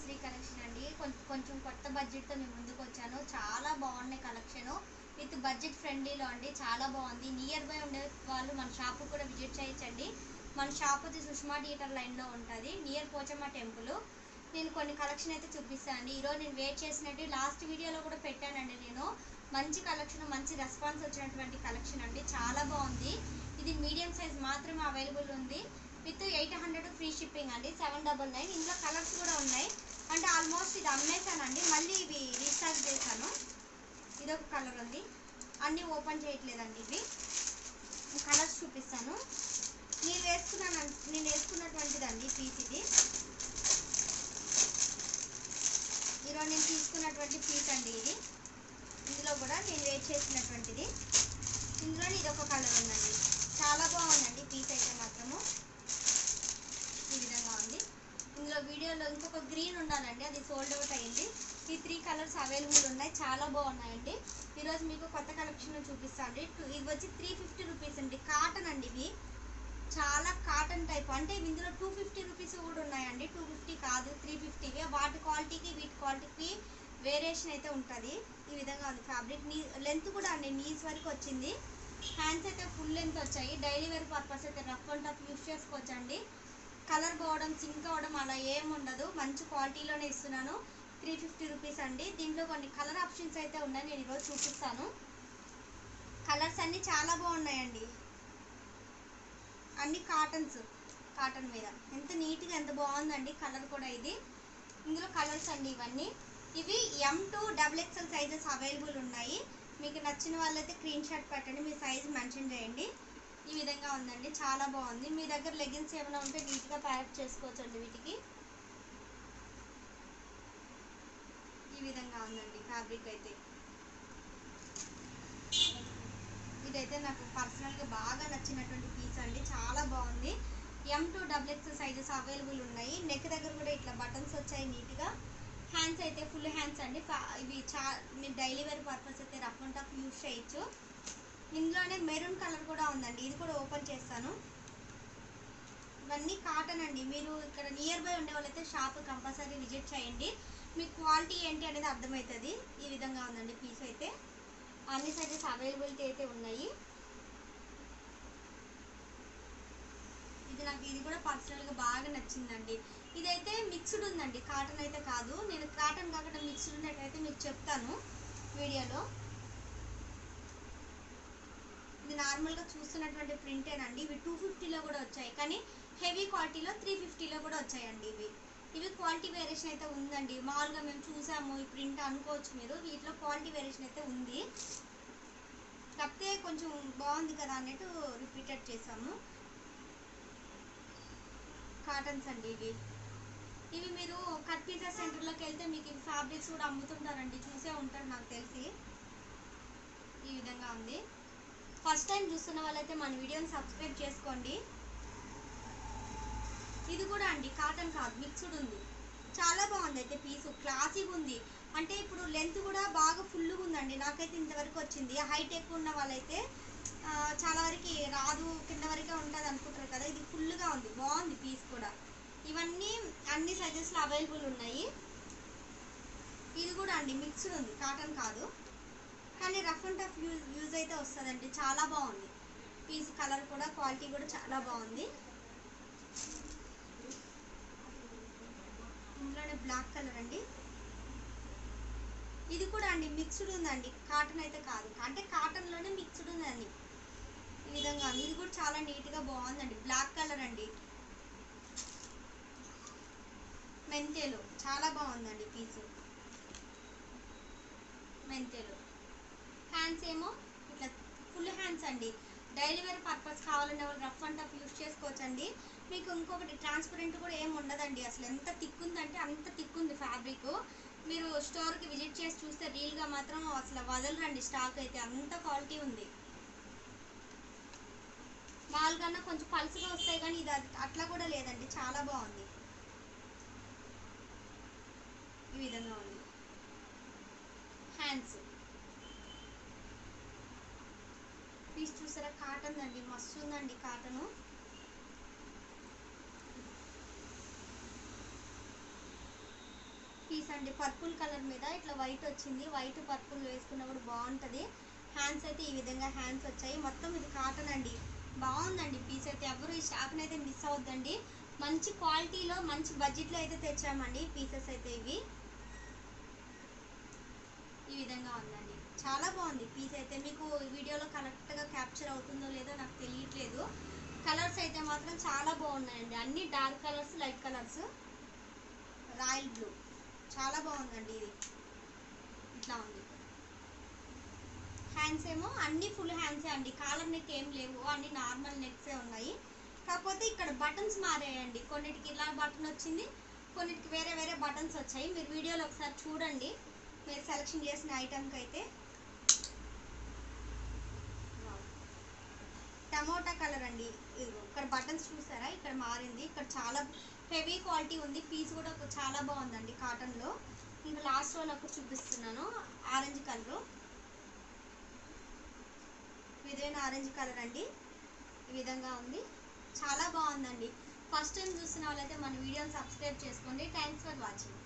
Shri collection అండి. కొంచెం కొత్త బడ్జెట్తో మేము ముందుకు వచ్చాను. చాలా బాగున్నాయి కలెక్షన్ విత్ బడ్జెట్ ఫ్రెండ్లీలో అండి. చాలా బాగుంది. నియర్ బై ఉండే వాళ్ళు మన షాప్ కూడా విజిట్ చేయొచ్చండి. మన షాప్ వచ్చి సుష్మా థియేటర్ లైన్లో ఉంటుంది, నియర్ పోచమ్మ టెంపుల్. నేను కొన్ని కలెక్షన్ అయితే చూపిస్తానండి. ఈరోజు నేను వెయిట్ చేసినట్టు లాస్ట్ వీడియోలో కూడా పెట్టానండి. నేను మంచి కలెక్షన్, మంచి రెస్పాన్స్ వచ్చినటువంటి కలెక్షన్ అండి. చాలా బాగుంది. ఇది మీడియం సైజ్ మాత్రమే అవైలబుల్ ఉంది. విత్ 800 ఫ్రీ షిప్పింగ్ అండి. 799. ఇందులో కలర్స్ కూడా ఉన్నాయి. అంటే ఆల్మోస్ట్ ఇది అమ్మేశానండి, మళ్ళీ ఇవి రీస్టాక్ చేశాను. ఇదొక కలర్ ఉంది. అన్నీ ఓపెన్ చేయట్లేదండి. ఇవి కలర్స్ చూపిస్తాను. నేను వేసుకున్నటువంటిదండి పీస్ ఇది. ఈరోజు నేను తీసుకున్నటువంటి పీస్ అండి ఇది. ఇందులో కూడా నేను వేట్ చేసినటువంటిది. ఇందులో ఇదొక కలర్ ఉందండి. చాలా బాగుందండి పీస్ అయితే మాత్రము. ఈ విధంగా ఉంది. ఇందులో వీడియోలో ఇంకొక గ్రీన్ ఉండాలండి, అది సోల్డ్ అవుట్ అయింది. ఈ 3 కలర్స్ అవైలబుల్ ఉన్నాయి. చాలా బాగున్నాయండి. ఈరోజు మీకు కొత్త కలెక్షన్ చూపిస్తాండి. ఇవి వచ్చి 350 రూపీస్ అండి. కాటన్ అండి. ఇవి చాలా కాటన్ టైప్. అంటే ఇందులో 250 రూపీస్ కూడా ఉన్నాయండి. 250 కాదు, 350. వాటి క్వాలిటీకి వీటి క్వాలిటీకి వేరియేషన్ అయితే ఉంటుంది. ఈ విధంగా ఉంది ఫ్యాబ్రిక్. లెంత్ కూడా అండి నీస్ వరకు వచ్చింది. హ్యాండ్స్ అయితే ఫుల్ లెంత్ వచ్చాయి. డైలీ వేర్ పర్పస్ అయితే రఫ్ అండ్ టఫ్ యూస్ చేసుకోవచ్చండి. కలర్ పోవడం, సింక్ అవ్వడం అలా ఏం ఉండదు. మంచి క్వాలిటీలోనే ఇస్తున్నాను. 350 రూపీస్ అండి. దీంట్లో కొన్ని కలర్ ఆప్షన్స్ అయితే ఉన్నాయి, నేను ఈరోజు చూపిస్తాను. కలర్స్ అన్నీ చాలా బాగున్నాయండి. అన్ని కాటన్ మీద ఎంత నీట్గా, ఎంత బాగుందండి కలర్ కూడా. ఇది ఇందులో కలర్స్ అండి ఇవన్నీ. ఇవి M2 XXL సైజెస్ అవైలబుల్ ఉన్నాయి. మీకు నచ్చిన వాళ్ళైతే స్క్రీన్ షాట్ పెట్టండి, మీ సైజ్ మెన్షన్ చేయండి. ఈ విధంగా ఉందండి. చాలా బాగుంది. మీ దగ్గర లెగిన్స్ ఏమైనా ఉంటే నీట్గా ప్యాక్ చేసుకోవచ్చు అండి. వీటికి ఈ విధంగా ఉందండి ఫ్యాబ్రిక్ అయితే. ఇదైతే నాకు పర్సనల్గా బాగా నచ్చినటువంటి పీస్ అండి. చాలా బాగుంది. M2 XXL సైజెస్ అవైలబుల్ ఉన్నాయి. నెక్ దగ్గర కూడా ఇట్లా బటన్స్ వచ్చాయి నీట్గా. హ్యాండ్స్ అయితే ఫుల్ హ్యాండ్స్ అండి. ఇవి మీరు డైలీ వేర్ పర్పస్ అయితే రఫ్ అండ్ టఫ్ యూస్ చేయొచ్చు. ఇందులోనే మెరూన్ కలర్ కూడా ఉందండి. ఇది కూడా ఓపెన్ చేస్తాను. ఇవన్నీ కాటన్ అండి. మీరు ఇక్కడ నియర్ బై ఉండే వాళ్ళైతే షాప్ కంపల్సరీ విజిట్ చేయండి. మీకు క్వాలిటీ ఏంటి అనేది అర్థమవుతుంది. ఈ విధంగా ఉందండి పీస్ అయితే. అన్ని సైజెస్ అవైలబిలిటీ అయితే ఉన్నాయి. ఇది కూడా పర్సనల్గా బాగా నచ్చిందండి. ఇదైతే మిక్స్డ్ ఉందండి, కాటన్ అయితే కాదు. నేను కాటన్ కాకుండా మిక్స్డ్ ఉన్నట్టయితే మీకు చెప్తాను వీడియోలో. ఇది నార్మల్గా చూస్తున్నటువంటి ప్రింటేనండి. ఇవి 250లో కూడా వచ్చాయి, కానీ హెవీ క్వాలిటీలో 350లో కూడా వచ్చాయండి. ఇవి క్వాలిటీ వేరియేషన్ అయితే ఉందండి. మామూలుగా మేము చూసాము ఈ ప్రింట్ అనుకోవచ్చు మీరు. వీటిలో క్వాలిటీ వేరియేషన్ అయితే ఉంది. కాకపోతే కొంచెం బాగుంది కదా అన్నట్టు రిపీటెడ్ చేసాము. కాటన్స్ అండి ఇవి మీరు కట్ పీసెస్ సెంటర్లోకి వెళ్తే మీకు ఇవి ఫ్యాబ్రిక్స్ కూడా అమ్ముతుంటారండి, చూసే ఉంటారు నాకు తెలిసి. ఈ విధంగా ఉంది. ఫస్ట్ టైం చూస్తున్న వాళ్ళైతే మన వీడియోని సబ్స్క్రైబ్ చేసుకోండి. ఇది కూడా అండి కాటన్ కాదు, మిక్స్డ్ ఉంది. చాలా బాగుంది అయితే పీసు. క్లాసీగా ఉంది. అంటే ఇప్పుడు లెంత్ కూడా బాగా ఫుల్గా ఉందండి. నాకైతే ఇంతవరకు వచ్చింది. హైట్ ఎక్కువ ఉన్న వాళ్ళైతే చాలా వరకు రాదు, కింద వరకే ఉంటుంది అనుకుంటారు కదా. ఇది ఫుల్గా ఉంది, బాగుంది పీస్ కూడా. ఇవన్నీ అన్ని సైజెస్లో అవైలబుల్ ఉన్నాయి. ఇది కూడా అండి మిక్స్డ్ ఉంది, కాటన్ కాదు, కానీ రఫ్ అండ్ టఫ్ యూజ్ అయితే వస్తుందండి. చాలా బాగుంది పీస్. కలర్ కూడా క్వాలిటీ కూడా చాలా బాగుంది. ఇందులోనే బ్లాక్ కలర్ అండి. ఇది కూడా అండి మిక్స్డ్ ఉందండి, కాటన్ అయితే కాదు. అంటే కాటన్లోనే మిక్స్డ్ ఉందండి. ఈ విధంగా ఉంది. ఇది కూడా చాలా నీట్గా బాగుందండి. బ్లాక్ కలర్ అండి. మెంతేలు చాలా బాగుందండి పీసు. మెంతేలు హ్యాండ్స్ ఏమో ఇట్లా ఫుల్ హ్యాండ్స్ అండి. డైలీ వేర్ పర్పస్ కావాలనే వాళ్ళు రఫ్ అండ్ టఫ్ యూస్ చేసుకోవచ్చండి. మీకు ఇంకొకటి ట్రాన్స్పరెంట్ కూడా ఏమి ఉండదండి. అసలు ఎంత థిక్ ఉందంటే అంత థిక్ ఉంది ఫ్యాబ్రిక్. మీరు స్టోర్కి విజిట్ చేసి చూస్తే రియల్గా మాత్రం అసలు వదలరండి. స్టాక్ అయితే అంత క్వాలిటీ ఉంది. మామూలుగా కొంచెం పల్స్గా వస్తాయి, కానీ ఇది అట్లా కూడా లేదండి. చాలా బాగుంది. ఈ విధంగా ఉంది. హ్యాండ్స్ పీస్ చూసారా, కాటన్ అండి. మస్తు ఉందండి కాటను. పీస్ అండి, పర్పుల్ కలర్ మీద ఇట్లా వైట్ వచ్చింది, వైట్ పర్పుల్ వేసుకున్నా కూడా బాగుంటుంది. హ్యాండ్స్ అయితే ఈ విధంగా హ్యాండ్స్ వచ్చాయి. మొత్తం ఇది కాటన్ అండి, బాగుందండి పీస్ అయితే. ఎవరు ఈ స్టాక్ని అయితే మిస్ అవ్వద్దండి. మంచి క్వాలిటీలో మంచి బడ్జెట్లో అయితే తెచ్చామండి పీసెస్ అయితే. ఇవి ఈ విధంగా ఉందండి, చాలా బాగుంది పీస్ అయితే. మీకు వీడియోలో కరెక్ట్గా క్యాప్చర్ అవుతుందో లేదో నాకు తెలియట్లేదు. కలర్స్ అయితే మాత్రం చాలా బాగున్నాయండి, అన్ని dark colours, light colours, royal blue, చాలా బాగుందండి. ఇది ఇట్లా ఉంది. హ్యాండ్స్ ఏమో అన్ని ఫుల్ హ్యాండ్సే అండి, కాలర్ నెక్ ఏం లేవు, అన్ని నార్మల్ నెక్సే ఉన్నాయి. కాకపోతే ఇక్కడ బటన్స్ మారాయండి, కొన్నిటికి ఇలా బటన్ వచ్చింది, కొన్నిటికి వేరే వేరే బటన్స్ వచ్చాయి. మీరు వీడియోలో ఒకసారి చూడండి, మీరు సెలెక్షన్ చేసిన ఐటమ్కి అయితే. టమోటా కలర్ అండి, ఇక్కడ బటన్స్ చూసారా, ఇక్కడ మారింది. ఇక్కడ చాలా హెవీ క్వాలిటీ ఉంది, పీస్ కూడా చాలా బాగుందండి కాటన్లో. ఇంకా లాస్ట్ రోల్ ఒకటి చూపిస్తున్నాను, ఆరెంజ్ కలర్, విధమైన ఆరెంజ్ కలర్ అండి, ఈ విధంగా ఉంది, చాలా బాగుందండి. ఫస్ట్ టైం చూసిన వాళ్ళైతే మన వీడియోని సబ్స్క్రైబ్ చేసుకోండి. Thanks for watching.